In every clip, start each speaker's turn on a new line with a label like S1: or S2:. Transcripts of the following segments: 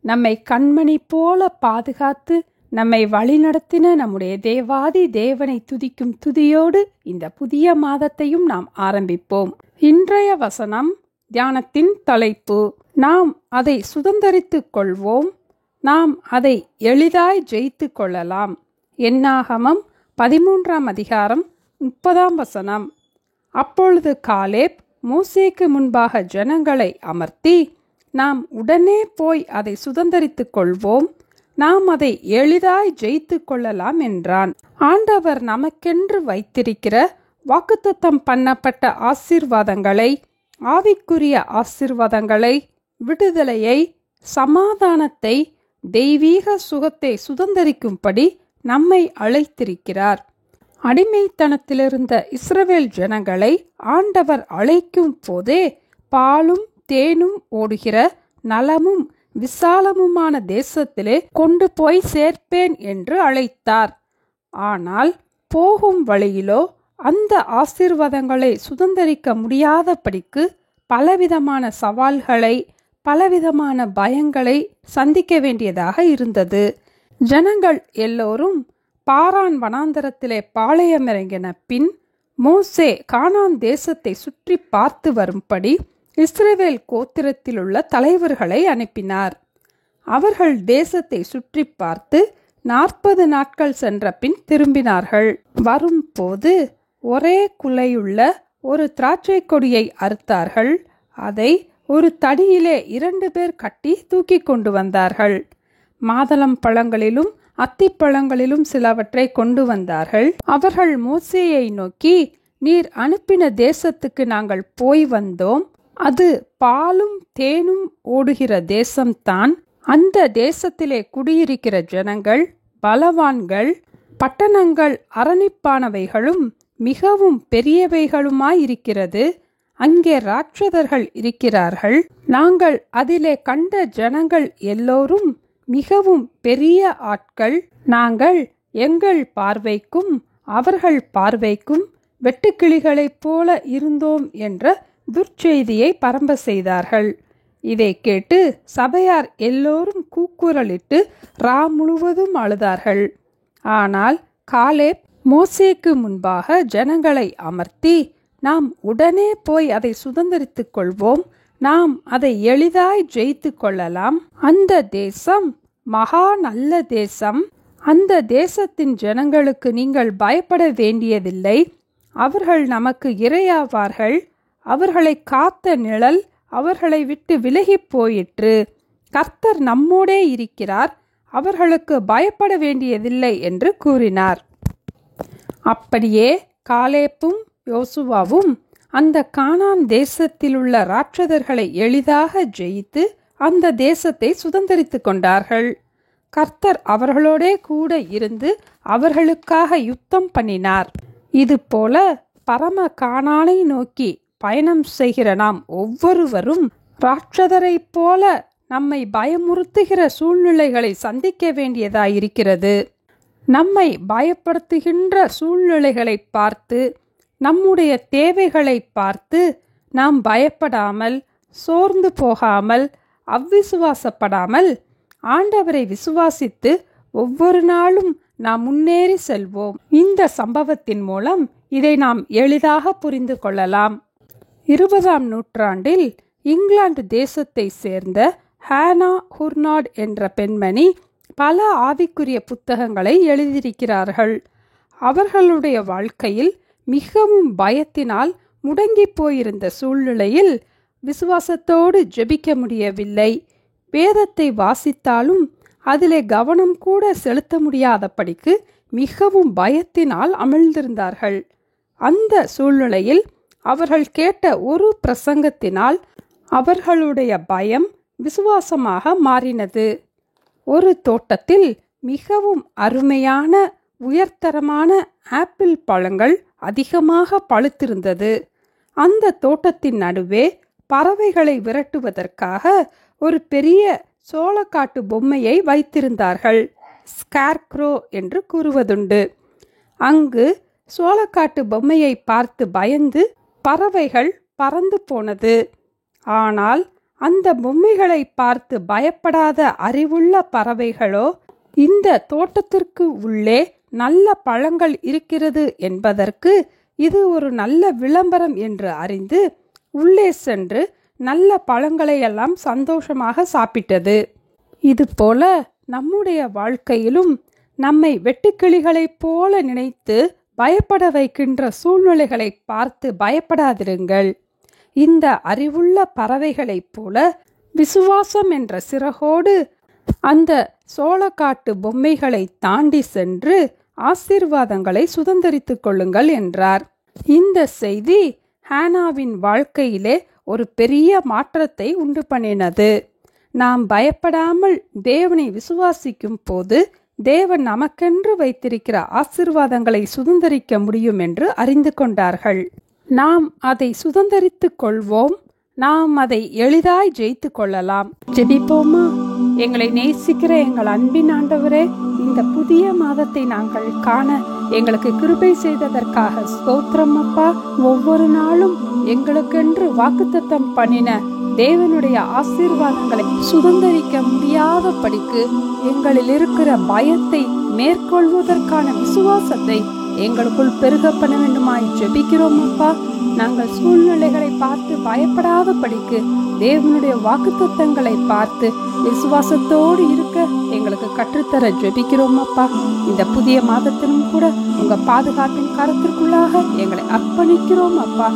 S1: நம்மை கண்மணி போல பாதுகாத்து நம்மை வழிநடத்தின நம்முடைய தேவாதி தேவனை துதிக்கும் துதியோடு இந்த புதிய மாதத்தையும் நாம் ஆரம்பிப்போம். இன்றைய வசனம் தியானத்தின் தலைப்பு, நாம் அதை சுதந்தரித்துக் கொள்வோம், நாம் அதை எளிதாய் ஜெயித்து கொள்ளலாம். என்னாகமம் 13ஆம் அதிகாரம் 30ஆம் வசனம். அப்பொழுது காலேப் மோசேக்கு முன்பாக ஜனங்களை அமர்த்தி, நாம் உடனே போய் அதை சுதந்தரித்துக் கொள்வோம், நாம் அதை எளிதாய் ஜெயித்து கொள்ளலாம் என்றான். ஆண்டவர் நமக்கென்று வைத்திருக்கிற வாக்குத்தத்தம் பண்ணப்பட்ட ஆசீர்வாதங்களை, ஆவிக்குரிய ஆசீர்வாதங்களை, விடுதலையை, சமாதானத்தை, தெய்வீக சுகத்தை சுதந்தரிக்கும்படி நம்மை அழைத்திருக்கிறார். அடிமைத்தனத்திலிருந்த இஸ்ரவேல் ஜனங்களை ஆண்டவர் அழைக்கும் போதே பாலும் தேனும் ஓடுகிற நலமும் விசாலமுமான தேசத்திலே கொண்டு போய் சேர்ப்பேன் என்று அழைத்தார். ஆனால் போகும் வழியிலோ அந்த ஆசீர்வாதங்களை சுதந்தரிக்க முடியாதபடிக்கு பலவிதமான சவால்களை, பலவிதமான பயங்களை சந்திக்க வேண்டியதாக இருந்தது. ஜனங்கள் எல்லோரும் பாரான் வனாந்தரத்திலே பாளையமிறங்கின பின் மோசே கானான் தேசத்தை சுற்றி பார்த்து வரும்படி இஸ்ரவேல் கோத்திரத்தில் உள்ள தலைவர்களை அனுப்பினார். அவர்கள் தேசத்தை சுற்றி பார்த்து 40 நாட்கள் சென்ற பின் திரும்பினார்கள். வரும்போது ஒரே குலையுள்ள ஒரு திராட்சை கொடியை அறுத்தார்கள். அதை ஒரு தடியிலே 2 பேர் கட்டி தூக்கி கொண்டு வந்தார்கள். மாதளம் பழங்களிலும் அத்திப்பழங்களிலும் சிலவற்றை கொண்டு வந்தார்கள். அவர்கள் மோசேயை நோக்கி, நீர் அனுப்பின தேசத்துக்கு நாங்கள் போய் வந்தோம், அது பாலும் தேனும் ஓடுகிற தேசம்தான். அந்த தேசத்திலே குடியிருக்கிற ஜனங்கள் பலவான்கள், பட்டணங்கள் அரணிப்பானவைகளும் மிகவும் பெரியவைகளுமாயிருக்கிறது. அங்கே ராட்சதர்கள் இருக்கிறார்கள். நாங்கள் அதிலே கண்ட ஜனங்கள் எல்லோரும் மிகவும் பெரிய ஆட்கள். நாங்கள் எங்கள் பார்வைக்கும் அவர்கள் பார்வைக்கும் வெட்டுக்கிளிகளைப் போல இருந்தோம் என்ற துர்ச்செய்தியை பரம்ப செய்தார்கள். இதை கேட்டு சபையார் எல்லோரும் கூக்குரலிட்டு முழுவதும் அழுதார்கள். ஆனால் காலேப் மோசேக்கு முன்பாக ஜனங்களை அமர்த்தி, நாம் உடனே போய் அதை சுதந்தரித்துக் கொள்வோம், நாம் அதை எளிதாய் ஜெயித்து கொள்ளலாம். அந்த தேசம் மகா நல்ல தேசம். அந்த தேசத்தின் ஜனங்களுக்கு நீங்கள் பயப்பட வேண்டியதில்லை. அவர்கள் நமக்கு இரையாவார்கள். அவர்களை காத்த நிழல் அவர்களை விட்டு விலகி போயிற்று. கர்த்தர் நம்மோடே இருக்கிறார், அவர்களுக்கு பயப்பட வேண்டியதில்லை என்று கூறினார். அப்படியே காலேப்பும் யோசுவாவும் அந்த கானான் தேசத்தில் உள்ள ராட்சதர்களை எளிதாக ஜெயித்து அந்த தேசத்தை சுதந்தரித்து கொண்டார்கள். கர்த்தர் அவர்களோடே கூட இருந்து அவர்களுக்காக யுத்தம் பண்ணினார். இதுபோல பரம கானானை நோக்கி பயணம் செய்கிற நாம் ஒவ்வொருவரும் ராட்சதரை போல நம்மை பயமுறுத்துகிற சூழ்நிலைகளை சந்திக்க வேண்டியதாயிருக்கிறது. நம்மை பயப்படுத்துகின்ற சூழ்நிலைகளை பார்த்து, நம்முடைய தேவைகளை பார்த்து நாம் பயப்படாமல், சோர்ந்து போகாமல், அவ்விசுவாசப்படாமல் ஆண்டவரை விசுவாசித்து ஒவ்வொரு நாளும் நாம் முன்னேறி செல்வோம். இந்த சம்பவத்தின் மூலம் இதை நாம் எளிதாக புரிந்து கொள்ளலாம். 20ஆம் நூற்றாண்டில் இங்கிலாந்து தேசத்தை சேர்ந்த ஹானா ஹுர்னாட் என்ற பெண்மணி பல ஆவிக்குரிய புத்தகங்களை எழுதியிருக்கிறார்கள். அவர்களுடைய வாழ்க்கையில் மிகவும் பயத்தினால் முடங்கி போயிருந்த சூழ்நிலையில் விசுவாசத்தோடு ஜெபிக்க முடியவில்லை. வேதத்தை வாசித்தாலும் அதிலே கவனம் கூட செலுத்த முடியாதபடிக்கு மிகவும் பயத்தினால் அமிழ்ந்திருந்தார்கள். அந்த சூழ்நிலையில் அவர்கள் கேட்ட ஒரு பிரசங்கத்தினால் அவர்களுடைய பயம் விசுவாசமாக மாறினது. ஒரு தோட்டத்தில் மிகவும் அருமையான உயர்தரமான ஆப்பிள் பழங்கள் அதிகமாக பழுத்திருந்தது. அந்த தோட்டத்தின் நடுவே பறவைகளை விரட்டுவதற்காக ஒரு பெரிய சோளக்காட்டு பொம்மையை வைத்திருந்தார்கள். ஸ்கேர்க்ரோ என்று கூறுவதுண்டு. அங்கு சோளக்காட்டு பொம்மையை பார்த்து பயந்து பறவைகள் பறந்து போனது. ஆனால் அந்த பொம்மைகளை பார்த்து பயப்படாத அறிவுள்ள பறவைகளோ இந்த தோட்டத்திற்கு உள்ளே நல்ல பழங்கள் இருக்கிறது என்பதற்கு இது ஒரு நல்ல விளம்பரம் என்று அறிந்து உள்ளே சென்று நல்ல பழங்களை எல்லாம் சந்தோஷமாக சாப்பிட்டது. இதுபோல நம்முடைய வாழ்க்கையிலும் நம்மை வெட்டுக்கிளிகளைப் போல நினைத்து பயப்பட வைக்கின்ற சூழ்நிலைகளை பார்த்து பயப்படாதிருங்கள். இந்த அறிவுள்ள பறவைகளைப் போல விசுவாசம் என்ற சிறகோடு அந்த சோளக்காட்டு பொம்மைகளை தாண்டி சென்று ஆசீர்வாதங்களை சுதந்தரித்துக் கொள்ளுங்கள் என்றார். இந்த செய்தி ஹானாவின் வாழ்க்கையிலே ஒரு பெரிய மாற்றத்தை உண்டு பண்ணினது. நாம் பயப்படாமல் தேவனை விசுவாசிக்கும் போது தேவன் நமக்கென்று வைத்திருக்கிற ஆசீர்வாதங்களை சுதந்தரிக்க முடியும் என்று அறிந்து கொண்டார்கள். நாம் அதை சுதந்தரித்துக் கொள்வோம். நாம் அதை எளிதாய் ஜெயித்து கொள்ளலாம். ஜெபிப்போமா? எங்களை நேசிக்கிற எங்கள் அன்பின் ஆண்டவரே, இந்த புதிய மாதத்தை நாங்கள் காண எங்களுக்கு கிருபை செய்ததற்காக ஸ்தோத்திரம் அப்பா. ஒவ்வொரு நாளும் எங்களுக்கென்று வாக்குத்தத்தம் பண்ணின தேவனுடைய ஆசீர்வாதங்களை சுதந்தரிக்க முடியாதபடிக்கு எங்களில் இருக்கிற பயத்தை மேற்கொள்வதற்கான விசுவாசத்தை எங்களுக்குள் பெருக பண்ண வேண்டுமாய் ஜெபிக்கிறோம் அப்பா. நாங்கள் சூழ்நிலைகளை பார்த்து பயப்படாதபடிக்கு தேவனுடைய வாக்குத்தத்தங்களை பார்த்து விசுவாசத்தோடு இருக்க எங்களுக்கு கற்றுத்தர ஜெபிக்கிறோம் அப்பா. இந்த புதிய மாதத்திலும் கூட உங்க பாதுகாப்பின் கரத்திற்குள்ளாக எங்களை அர்ப்பணிக்கிறோம் அப்பா.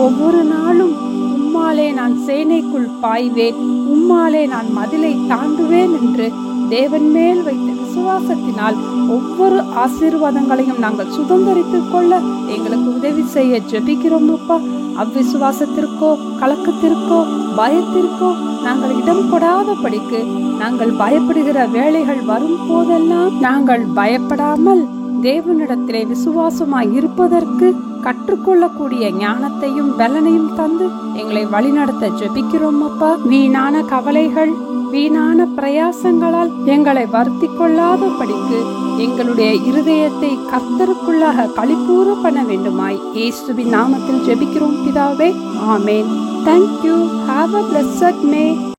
S1: ஒவ்வொரு நாளும் உம்மாலே நான் சேனைக்குள் பாய்வேன், உம்மாலே நான் மதிலை தாண்டுவேன் என்று தேவன் மேல் வைத்த விசுவாசத்தினால் ஒவ்வொரு ஆசீர்வாதங்களையும் நாங்கள் சுதந்தரித்துக் கொள்ள எங்களுக்கு உதவி செய்ய ஜெபிக்கிறோம் அப்பா. அவ்விசுவாசத்திற்கோ கலக்கத்திற்கோ பயத்திற்கோ நாங்கள் இடம் கொடாதபடிக்கு நாங்கள் பயப்படுகிற வேளைகள் வரும் போதெல்லாம் நாங்கள் பயப்படாமல் தேவனிடத்திலே விசுவாசமாய் இருப்பதற்கு கற்றுக்கொள்ளக்கூடிய ஞானத்தையும் பலனையும் தந்து எங்களை வழிநடத்த ஜெபிக்கிறோம் அப்பா. வீணான கவலைகள், வீணான பிரயாசங்களால் எங்களை வருத்தி கொள்ளாதபடிக்கு எங்களுடைய இருதயத்தை கர்த்தருக்குள்ளாக களிகூற பண்ண வேண்டுமாய் இயேசுவின் நாமத்தில் ஜெபிக்கிறோம் பிதாவே. ஆமேன். Thank you. Have a blessed day.